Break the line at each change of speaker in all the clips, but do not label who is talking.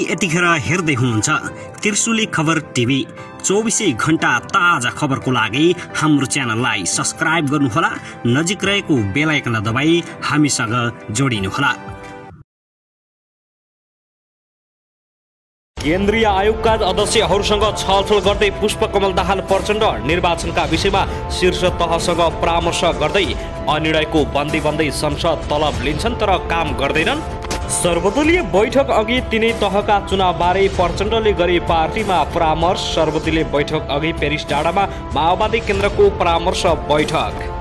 यतिखेर हेर्दै हुनुहुन्छ त्रिशुली खबर टिभी। 24 घण्टा ताजा खबरको लागि हाम्रो च्यानललाई सब्स्क्राइब गर्नुहोला, नजिक रहेको बेल आइकन दबाई हामीसँग जोडिनुहोला। केन्द्रीय आयोगका अध्यक्षहरूसँग छलफल गर्दै पुष्पकमल दाहाल प्रचण्ड निर्वाचनका विषयमा शीर्ष तहसँग परामर्श गर्दै अनिर्णयको बन्दी बन्दै संसद तलब लिन्छन् तर काम गर्दैनन्। सर्वदलीय बैठक अघि तिनै तहका चुनावबारे प्रचण्डले गरे पार्टीमा परामर्श। सर्वदलीय बैठक अघि पेरिस डाँडामा माओवादी केन्द्रको परामर्श बैठक।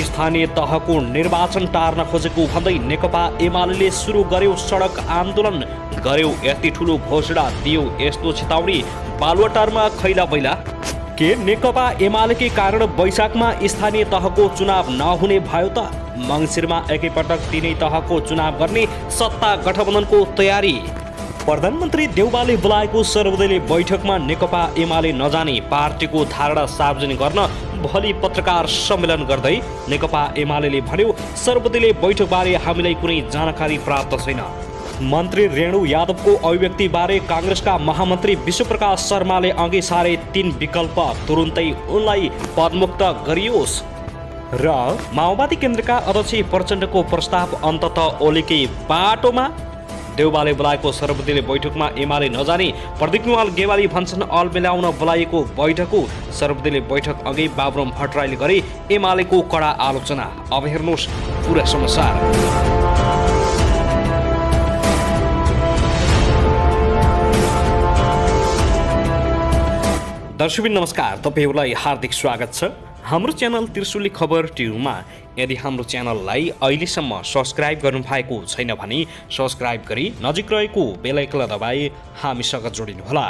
स्थानीय तहको निर्वाचन टार्न खोजेको भन्दै नेकपा एमाले सुरु गर्यो सडक आन्दोलन, गर्यो यति ठुलो घोषणा, दियो यस्तो चेतावनी, बालुवाटारमा खैला बैला। के नेकपा एमालेकै कारण वैशाखमा स्थानीय तहको चुनाव नहुने भयो त? मङ्सिरमा एकैपटक तिनै तहको चुनाव गर्ने सत्ता गठबन्धनको तयारी। प्रधानमन्त्री देउबाले बोलाएको सर्वदलीय बैठकमा नेकपा एमाले नजाने, पार्टीको धारणा सार्वजनिक गर्न भोलि पत्रकार सम्मेलन गर्दै नेकपा एमाले भन्यो सर्वदलीय बैठकबारे हामीलाई कुनै जानकारी प्राप्त छैन। मन्त्री रेणु यादवको अभिव्यक्तिबारे काङ्ग्रेसका महामन्त्री विश्वप्रकाश शर्माले अघि सारे 3 विकल्प, तुरुन्तै उनलाई पदमुक्त गरियोस्। र माओवादी केन्द्रका अध्यक्ष प्रचण्डको प्रस्ताव अन्ततः ओलीकै बाटोमा। देउबाले बोलाएको सर्वदलीय बैठकमा एमाले नजाने, प्रदीप कुमार गेवाली भन्छन् अल मिलाउन बोलाएको बैठक हो। सर्वदलीय बैठक अघि बाबुराम भट्टराईले गरे एमालेको कडा आलोचना। अब हेर्नुहोस् पुरा समाचार। दर्शकबिन नमस्कार, तपाईहरुलाई हार्दिक स्वागत छ हाम्रो च्यानल त्रिशुली खबर टिभीमा। यदि हाम्रो च्यानललाई अहिलेसम्म सब्स्क्राइब गर्नुभएको छैन भने सब्स्क्राइब गरी नजिक रहेको बेल आइकन दबाई हामीसँग जोडिनुहोला।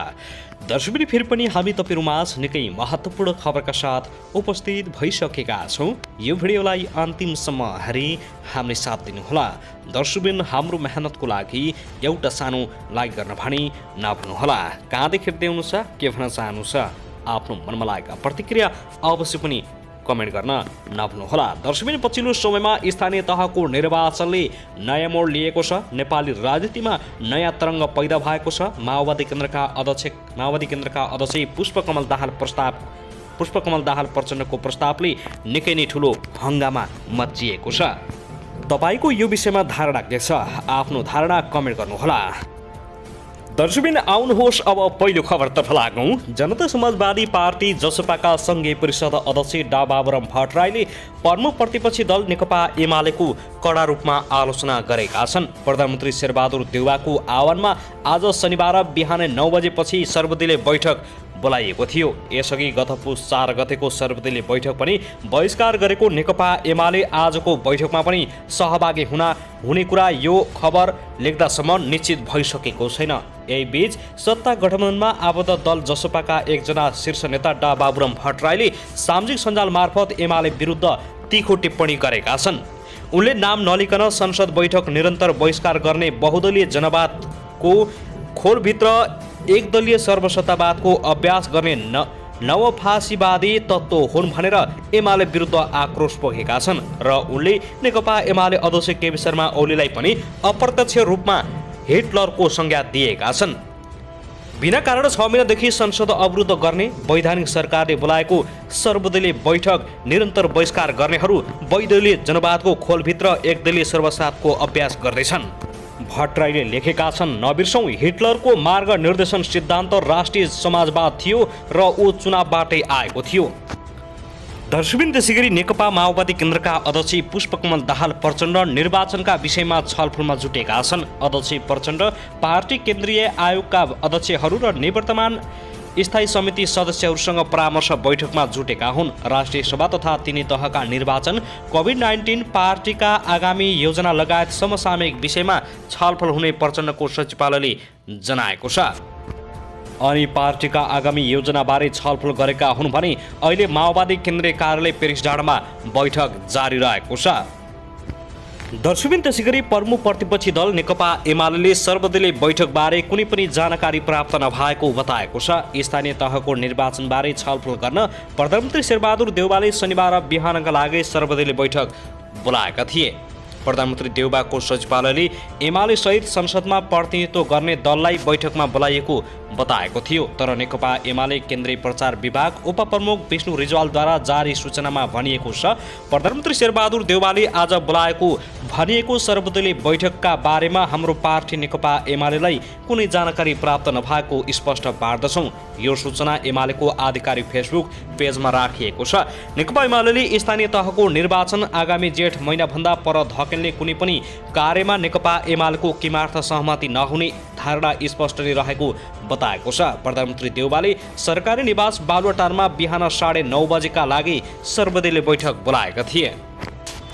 दर्शकबिन फेरि पनि हामी तपाईहरुमाझ निकै महत्त्वपूर्ण खबरका साथ उपस्थित भइसकेका छौं। यो भिडियोलाई अन्तिमसम्म हेरी हामीले साथ दिनुहोला। दर्शकबिन हाम्रो मेहनतको लागि एउटा सानो लाइक गर्न भने नभुल्नुहोला। कहाँदेखि हेर्दै हुनुहुन्छ, के भन्न चाहनुहुन्छ, आफ्नो मनमा लागेका प्रतिक्रिया अवश्य पनि कमेन्ट गर्न नभुल्नुहोला। दर्शकबिन पछिल्लो समयमा स्थानीय तहको निर्वाचनले नयाँ मोड लिएको छ। नेपाली राजनीतिमा नयाँ तरङ्ग पैदा भएको छ। माओवादी केन्द्रका अध्यक्ष पुष्पकमल दाहाल प्रचण्डको प्रस्तावले निकै नै ठुलो हङ्गामा मच्चिएको छ। तपाईको यो विषयमा धारणा के छ? आफ्नो धारणा कमेन्ट गर्नुहोला। दर्शकबिन आउनुहोस् अब पहिलो खबरतर्फ लागौं। जनता समाजवादी पार्टी जसपाका संघीय परिषद अध्यक्ष डा बाबुराम भट्टराईले प्रमुख प्रतिपक्षी दल नेकपा एमालेको कडा रूपमा आलोचना गरेका छन्। प्रधानमन्त्री शेरबहादुर देउवाको आह्वानमा आज शनिबार बिहान 9 बजेपछि सर्वदलीय बैठक बोलाइएको थियो। यसअघि गत पुस 4 गतेको सर्वदलीय बैठक पनि बहिष्कार गरेको नेकपा एमाले आजको बैठकमा पनि सहभागी हुने कुरा यो खबर लेख्दासम्म निश्चित भइसकेको छैन। यही बीच सत्ता गठबन्धनमा आबद्ध दल जसपाका एकजना शीर्ष नेता डा बाबुराम भट्टराईले सामाजिक सञ्जाल मार्फत एमाले विरुद्ध तीखो टिप्पणी गरेका छन्। उनले नाम नलिकन संसद बैठक निरन्तर बहिष्कार गर्ने, बहुदलीय जनवादको खोलभित्र एकदलीय सर्वसत्तावादको अभ्यास गर्ने नवफासीवादी तत्त्व हुन् भनेर एमाले विरुद्ध आक्रोश पोखेका छन्। र उनले नेकपा एमाले अध्यक्ष केपी शर्मा ओलीलाई पनि अप्रत्यक्ष रूपमा हिटलरको संज्ञा दिएका छन्। बिना कारण 6 महिनादेखि संसद अवरुद्ध गर्ने, वैधानिक सरकारले बोलाएको सर्वदलीय बैठक निरन्तर बहिष्कार गर्नेहरू वैदलीय जनवादको खोलभित्र एकदलीय सर्वसत्तावादको अभ्यास गर्दैछन्। भट्टराईले लेखेका छन्, नबिर्सौं हिटलरको मार्ग निर्देशन सिद्धान्त राष्ट्रिय समाजवाद थियो र ऊ चुनावबाटै आएको थियो। दर्शकबिन त्यसैगरी नेकपा माओवादी केन्द्रका अध्यक्ष पुष्पकमल दाहाल प्रचण्ड निर्वाचनका विषयमा छलफलमा जुटेका छन्। अध्यक्ष प्रचण्ड पार्टी केन्द्रीय आयोगका अध्यक्षहरू र निवर्तमान स्थायी समिति सदस्यहरूसँग परामर्श बैठकमा जुटेका हुन्। राष्ट्रिय सभा तथा तिनै तहका निर्वाचन, कोभिड-19, पार्टीका आगामी योजना लगायत समसामयिक विषयमा छलफल हुने प्रचण्डको सचिवालयले जनाएको छ। अनि पार्टीका आगामी योजनाबारे छलफल गरेका हुन् भने अहिले माओवादी केन्द्रीय कार्यालय पेरिस डाँडामा बैठक जारी रहेको छ। दर्शकबिन त्यसैगरी प्रमुख प्रतिपक्षी दल नेकपा एमाले सर्वदलीय बैठकबारे कुनै पनि जानकारी प्राप्त नभएको बताएको छ। स्थानीय तहको निर्वाचनबारे छलफल गर्न प्रधानमन्त्री शेरबहादुर देउवाले शनिबार बिहानका लागि सर्वदलीय बैठक बोलाएका थिए। प्रधानमन्त्री देउबाको सचिवालयले एमाले सहित संसदमा प्रतिनिधित्व गर्ने दललाई बैठकमा बोलाइएको बताएको थियो। तर नेकपा एमाले केन्द्रीय प्रचार विभाग उपप्रमुख विष्णु रिजालद्वारा जारी सूचनामा भनिएको छ, प्रधानमन्त्री शेरबहादुर देउवाले आज बोलाएको भनिएको सर्वदलीय बैठकका बारेमा हाम्रो पार्टी नेकपा एमालेलाई कुनै जानकारी प्राप्त नभएको स्पष्ट पार्दछौँ। यो सूचना एमालेको आधिकारिक फेसबुक पेजमा राखिएको छ। नेकपा एमालेले स्थानीय तहको निर्वाचन आगामी जेठ महिनाभन्दा पर धकेल्ने कुनै पनि कार्यमा नेकपा एमालेको किमार्थ सहमति नहुने धारणा स्पष्ट रहेको बताएको छ। प्रधानमन्त्री देउवाले सरकारी निवास बालुवाटारमा बिहान 9:30 बजेका लागि सर्वदलीय बैठक बोलाएका थिए।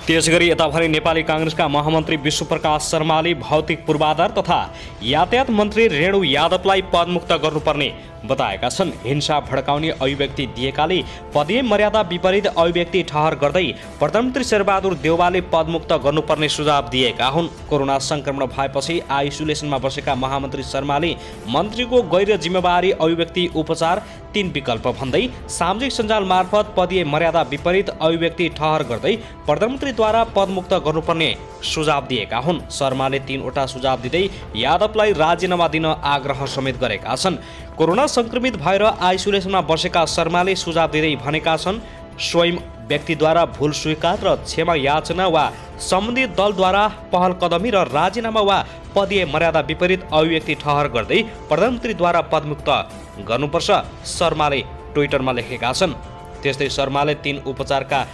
त्यसगरी यता भने नेपाली काङ्ग्रेसका महामन्त्री विश्वप्रकाश शर्माले भौतिक पूर्वाधार तथा यातायात मन्त्री रेणु यादवलाई पदमुक्त गर्नुपर्ने बताएका छन्। हिंसा भड्काउने अभिव्यक्ति दिएकाले पदीय मर्यादा विपरीत अभिव्यक्ति ठहर गर्दै प्रधानमन्त्री शेरबहादुर देउवाले पदमुक्त गर्नुपर्ने सुझाव दिएका हुन्। कोरोना संक्रमण भएपछि आइसोलेसनमा बसेका महामन्त्री शर्माले मन्त्रीको गैर जिम्मेवारी अभिव्यक्ति उपचार 3 विकल्प भन्दै सामाजिक सञ्जाल मार्फत पदीय मर्यादा विपरीत अभिव्यक्ति ठहर गर्दै प्रधानमन्त्रीद्वारा पदमुक्त गर्नुपर्ने सुझाव दिएका हुन्। शर्माले 3वटा सुझाव दिँदै यादवलाई राजीनामा दिन आग्रह समेत गरेका छन्। कोरोना संक्रमित भएर आइसोलेसनमा बसेका शर्माले सुझाव दिँदै भनेका छन्, स्वयं व्यक्तिद्वारा भूल स्वीकार र क्षमा याचना वा सम्बन्धित दलद्वारा पहल कदमी र राजीनामा वा पदीय मर्यादा विपरीत अभिव्यक्ति ठहर गर्दै प्रधानमन्त्रीद्वारा पदमुक्त गर्नुपर्छ, शर्माले ट्विटरमा लेखेका छन्। त्यस्तै शर्माले 3 उपचारका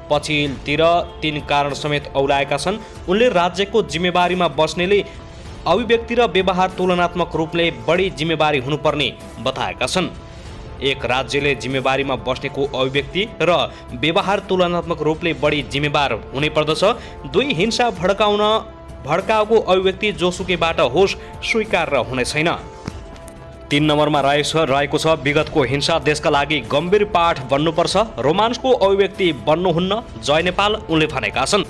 पछिल्तिर 3 कारण समेत औलाएका छन्। उनले राज्यको जिम्मेवारीमा बस्नेले अभिव्यक्ति र व्यवहार तुलनात्मक रूपले बढी जिम्मेवारी हुनुपर्ने बताएका छन्। एक राज्यले जिम्मेवारीमा बस्नेको अभिव्यक्ति र व्यवहार तुलनात्मक रूपले बढी जिम्मेवार हुने पर्दछ। 2 हिंसा भड्काएको अभिव्यक्ति जोसुकैबाट होस् स्वीकार्य हुने छैन। 3 नम्बरमा रहेको छ विगतको हिंसा देशका लागि गम्भीर पाठ बन्नुपर्छ, रोमान्सको अभिव्यक्ति बन्नुहुन्न, जय नेपाल उनले भनेका छन्।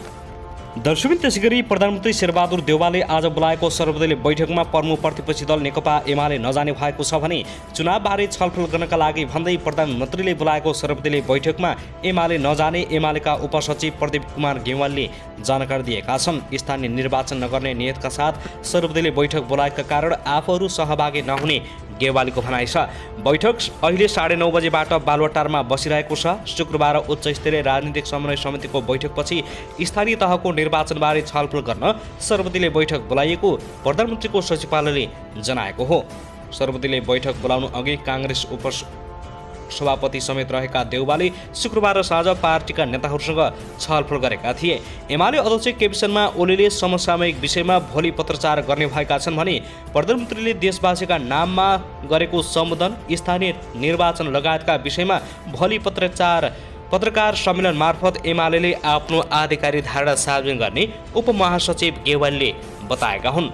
दर्शकबिन त्यसैगरी प्रधानमन्त्री शेरबहादुर देउवाले आज बोलाएको सर्वदलीय बैठकमा प्रमुख प्रतिपक्षी दल नेकपा एमाले नजाने भएको छ भने चुनावबारे छलफल गर्नका लागि भन्दै प्रधानमन्त्रीले बोलाएको सर्वदलीय बैठकमा एमाले नजाने एमालेका उपसचिव प्रदीप कुमार गेवालले जानकारी दिएका छन्। स्थानीय निर्वाचन नगर्ने नियतका साथ सर्वदलीय बैठक बोलाएका कारण आफूहरू सहभागी नहुने गेवालीको भनाइ छ। बैठक अहिले 9:30 बजेबाट बालुवाटारमा बसिरहेको छ। शुक्रबार उच्च स्तरीय राजनीतिक समन्वय समितिको बैठकपछि स्थानीय तहको निर्वाचनबारे छलफल गर्न सर्वदलीय बैठक बोलाइएको प्रधानमन्त्रीको सचिवालयले जनाएको हो। सर्वदलीय बैठक बोलाउनु अघि काङ्ग्रेस सभापति समेत रहेका देउवाले शुक्रबार साँझ पार्टीका नेताहरूसँग छलफल गरेका थिए। एमाले अध्यक्ष केपी शर्मा ओलीले समसामयिक विषयमा भोलि पत्रचार गर्ने भएका छन् भने प्रधानमन्त्रीले देशवासीका नाममा गरेको सम्बोधन, स्थानीय निर्वाचन लगायतका विषयमा भोलि पत्रकार सम्मेलन मार्फत एमाले आफ्नो आधिकारिक धारणा सार्वजनिक गर्ने उपमहासचिव गेवालले बताएका हुन्।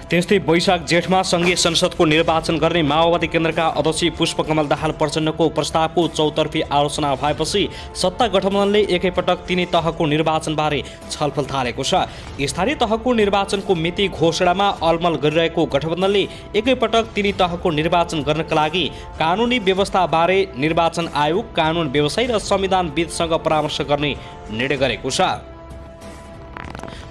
त्यस्तै वैशाख जेठमा सङ्घीय संसदको निर्वाचन गर्ने माओवादी केन्द्रका अध्यक्ष पुष्पकमल दाहाल प्रचण्डको प्रस्तावको चौतर्फी आलोचना भएपछि सत्ता गठबन्धनले एकैपटक 3 तहको निर्वाचनबारे छलफल थालेको छ। स्थानीय तहको निर्वाचनको मिति घोषणामा अलमल गरिरहेको गठबन्धनले एकैपटक 3 तहको निर्वाचन गर्नका लागि कानुनी व्यवस्थाबारे निर्वाचन आयोग, कानुन व्यवसायी र संविधानविदसँग परामर्श गर्ने निर्णय गरेको छ।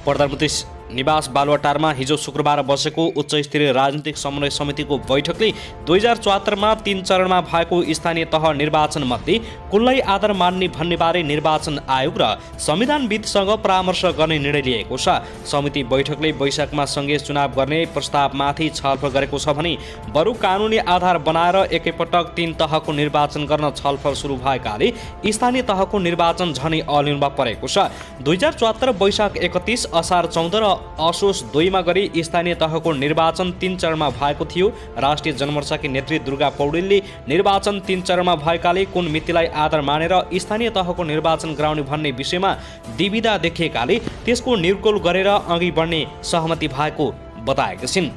प्रधानमन्त्री निवास बालुवाटारमा हिजो शुक्रबार बसेको उच्च स्तरीय राजनीतिक समन्वय समितिको बैठकले 2074मा 3 चरणमा भएको स्थानीय तह निर्वाचन मध्ये कुनलाई आधार मान्ने भन्नेबारे निर्वाचन आयोग र संविधानविदसँग परामर्श गर्ने निर्णय लिएको छ। समिति बैठकले वैशाखमा सङ्घीय चुनाव गर्ने प्रस्तावमाथि छलफल गरेको छ भने बरु कानुनी आधार बनाएर एकैपटक 3 तहको निर्वाचन गर्न छलफल सुरु भएकाले स्थानीय तहको निर्वाचन झनै अलिनमा परेको छ। 2074 वैशाख 31, असार 14 र असोज 2मा गरी स्थानीय तहको निर्वाचन 3 चरणमा भएको थियो। राष्ट्रिय जनमोर्चाकी नेत्री दुर्गा पौडेलले निर्वाचन 3 चरणमा भएकाले कुन मितिलाई आधार मानेर स्थानीय तहको निर्वाचन गराउने भन्ने विषयमा दुविधा देखिएकाले त्यसको निर्कुल गरेर अघि बढ्ने सहमति भएको बताएका छिन्।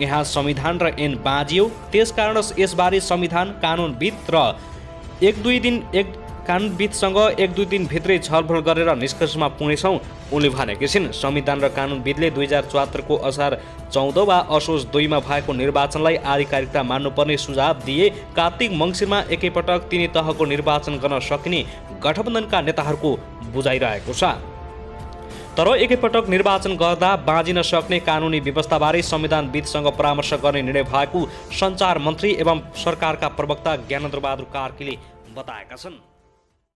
यहाँ संविधान र ऐन बाँझियो, त्यसकारण यसबारे संविधान कानुनविद र कानुनविदसँग 1-2 दिन भित्रै छलफल गरेर निष्कर्षमा पुग्नेछौँ उनले भनेकी छिन्। संविधान र कानुनविदले 2074 को असार 14 वा असोज 2मा भएको निर्वाचनलाई आधिकारिकता मान्नुपर्ने सुझाव दिए। कार्तिक मङ्सिरमा एकैपटक 3 तहको निर्वाचन गर्न सकिने गठबन्धनका नेताहरूको बुझाइरहेको छ। तर एकैपटक निर्वाचन गर्दा बाँचिन सक्ने कानुनी व्यवस्थाबारे संविधानविदसँग परामर्श गर्ने निर्णय भएको सञ्चार मन्त्री एवं सरकारका प्रवक्ता ज्ञानेन्द्र बहादुर कार्कीले बताएका छन्।